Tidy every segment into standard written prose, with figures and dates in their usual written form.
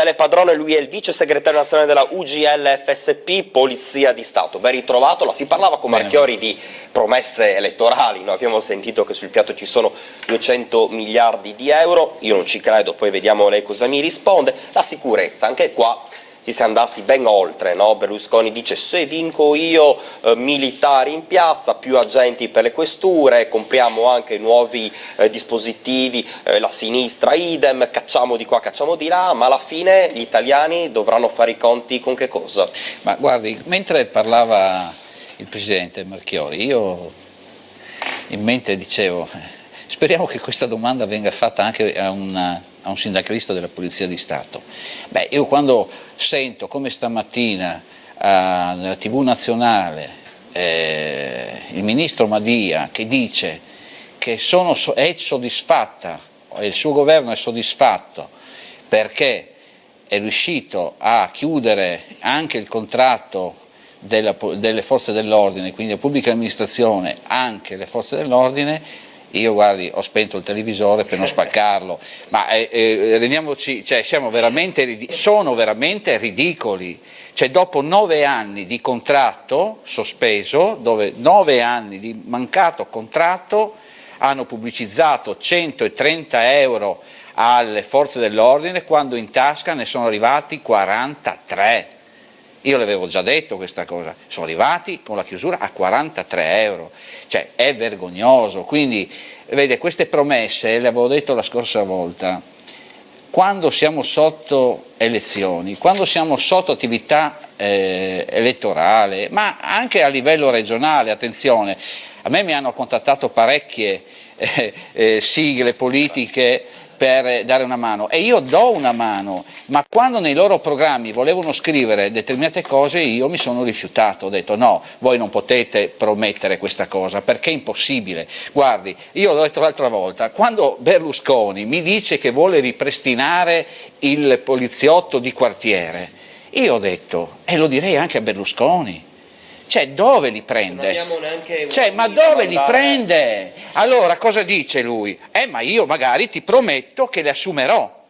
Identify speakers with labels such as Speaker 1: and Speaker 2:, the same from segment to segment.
Speaker 1: Daniele Padrone, lui è il vice segretario nazionale della UGL FSP, Polizia di Stato. Ben ritrovato, si parlava con Marchiori di promesse elettorali, noi abbiamo sentito che sul piatto ci sono 200 miliardi di euro, io non ci credo, poi vediamo lei cosa mi risponde. La sicurezza, anche qua ci siamo andati ben oltre, no? Berlusconi dice: se vinco io, militari in piazza, più agenti per le questure, compriamo anche nuovi dispositivi, la sinistra idem, cacciamo di qua, cacciamo di là, ma alla fine gli italiani dovranno fare i conti con che cosa?
Speaker 2: Ma guardi, mentre parlava il presidente Marchiori, io in mente dicevo, speriamo che questa domanda venga fatta anche a un sindacalista della Polizia di Stato. Beh, io quando sento come stamattina nella TV nazionale il ministro Madia che dice che è soddisfatta, il suo governo è soddisfatto perché è riuscito a chiudere anche il contratto delle forze dell'ordine, quindi la pubblica amministrazione, anche le forze dell'ordine. Io guardi, ho spento il televisore per non spaccarlo, ma rendiamoci, cioè, sono veramente ridicoli. Cioè, dopo 9 anni di contratto sospeso, dove 9 anni di mancato contratto, hanno pubblicizzato 130 euro alle forze dell'ordine, quando in tasca ne sono arrivati 43. Io l'avevo già detto questa cosa, sono arrivati con la chiusura a 43 euro, cioè è vergognoso. Quindi vede, queste promesse, le avevo detto la scorsa volta, quando siamo sotto elezioni, quando siamo sotto attività elettorale, ma anche a livello regionale, attenzione, a me mi hanno contattato parecchie sigle politiche per dare una mano, e io do una mano, ma quando nei loro programmi volevano scrivere determinate cose io mi sono rifiutato, ho detto no, voi non potete promettere questa cosa perché è impossibile. Guardi, io l'ho detto l'altra volta, quando Berlusconi mi dice che vuole ripristinare il poliziotto di quartiere, io ho detto, e lo direi anche a Berlusconi, cioè dove li prende? Cioè, ma dove li prende? Allora cosa dice lui? Ma io magari ti prometto che le assumerò.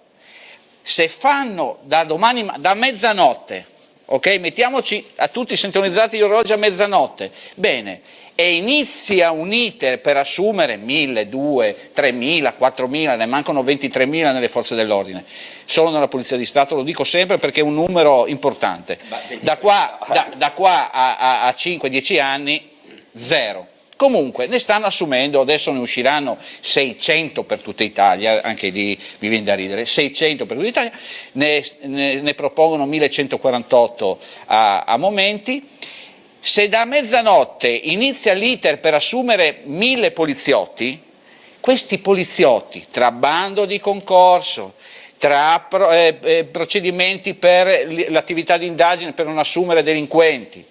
Speaker 2: Se fanno da domani, da mezzanotte, ok? Mettiamoci a tutti sintonizzati gli orologi a mezzanotte, bene, e inizia un iter per assumere 1.000, 2.000, 3.000, 4.000, ne mancano 23.000 nelle forze dell'ordine, solo nella Polizia di Stato, lo dico sempre perché è un numero importante. Da qua a 5-10 anni, zero. Comunque ne stanno assumendo, adesso ne usciranno 600 per tutta Italia, anche lì mi viene da ridere, 600 per tutta Italia, ne propongono 1.148 a momenti. Se da mezzanotte inizia l'iter per assumere 1.000 poliziotti, questi poliziotti, tra bando di concorso, tra procedimenti per l'attività di indagine per non assumere delinquenti,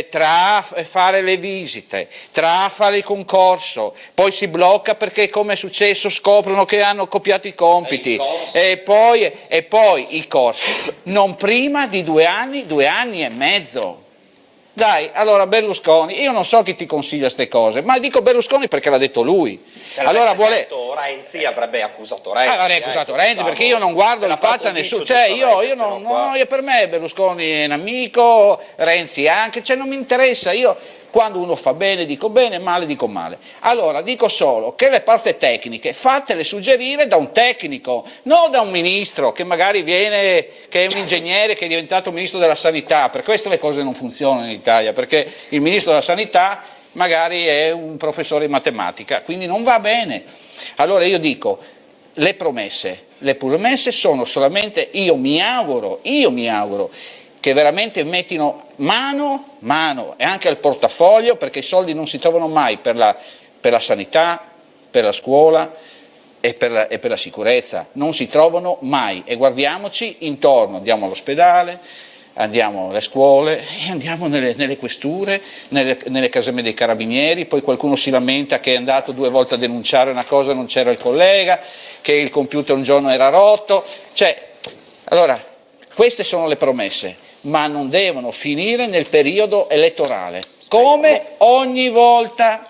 Speaker 2: tra fare le visite, tra fare il concorso, poi si blocca perché, come è successo, scoprono che hanno copiato i compiti, e poi i corsi, non prima di 2 anni, 2 anni e mezzo. Dai, allora Berlusconi, io non so chi ti consiglia queste cose, ma dico Berlusconi perché l'ha detto lui. Allora vuole...
Speaker 1: Renzi avrebbe accusato Renzi.
Speaker 2: Avrebbe accusato Renzi perché io non guardo in faccia a nessuno, cioè io per me Berlusconi è un amico, Renzi anche, cioè non mi interessa, io quando uno fa bene dico bene, male dico male. Allora dico solo che le parti tecniche fatele suggerire da un tecnico, non da un ministro che magari viene, che è un ingegnere che è diventato ministro della sanità, per questo le cose non funzionano in Italia, perché il ministro della sanità magari è un professore di matematica, quindi non va bene. Allora io dico, le promesse sono solamente, io mi auguro che veramente mettino mano e anche al portafoglio, perché i soldi non si trovano mai per la sanità, per la scuola e per la sicurezza, non si trovano mai, e guardiamoci intorno, andiamo all'ospedale, andiamo alle scuole e andiamo nelle questure, nelle caserme dei carabinieri, poi qualcuno si lamenta che è andato 2 volte a denunciare una cosa, non c'era il collega, che il computer un giorno era rotto, cioè, allora, queste sono le promesse, ma non devono finire nel periodo elettorale, come ogni volta,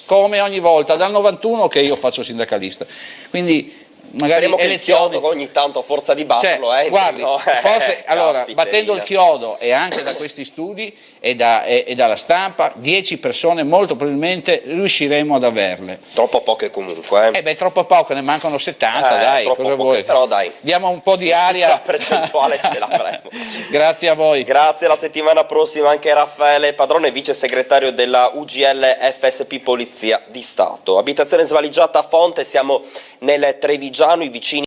Speaker 2: dal 91 che io faccio sindacalista. Quindi magari
Speaker 1: speriamo che il
Speaker 2: elezioni.
Speaker 1: chiodo ogni tanto a forza di batterlo
Speaker 2: Guardi,
Speaker 1: no?
Speaker 2: forse allora,
Speaker 1: Caspiterina.
Speaker 2: battendo il chiodo e anche da questi studi e dalla stampa, 10 persone molto probabilmente riusciremo ad averle.
Speaker 1: Troppo poche comunque.
Speaker 2: Troppo poco, ne mancano 70, dai,
Speaker 1: troppo
Speaker 2: cosa
Speaker 1: poche,
Speaker 2: vuoi?
Speaker 1: però dai.
Speaker 2: Diamo un po' di aria.
Speaker 1: La percentuale ce l'avremo.
Speaker 2: Grazie a voi.
Speaker 1: Grazie, la settimana prossima anche Raffaele Padrone, vice segretario della UGL FSP Polizia di Stato. Abitazione svaligiata a Fonte, siamo nel Trevigiano, i vicini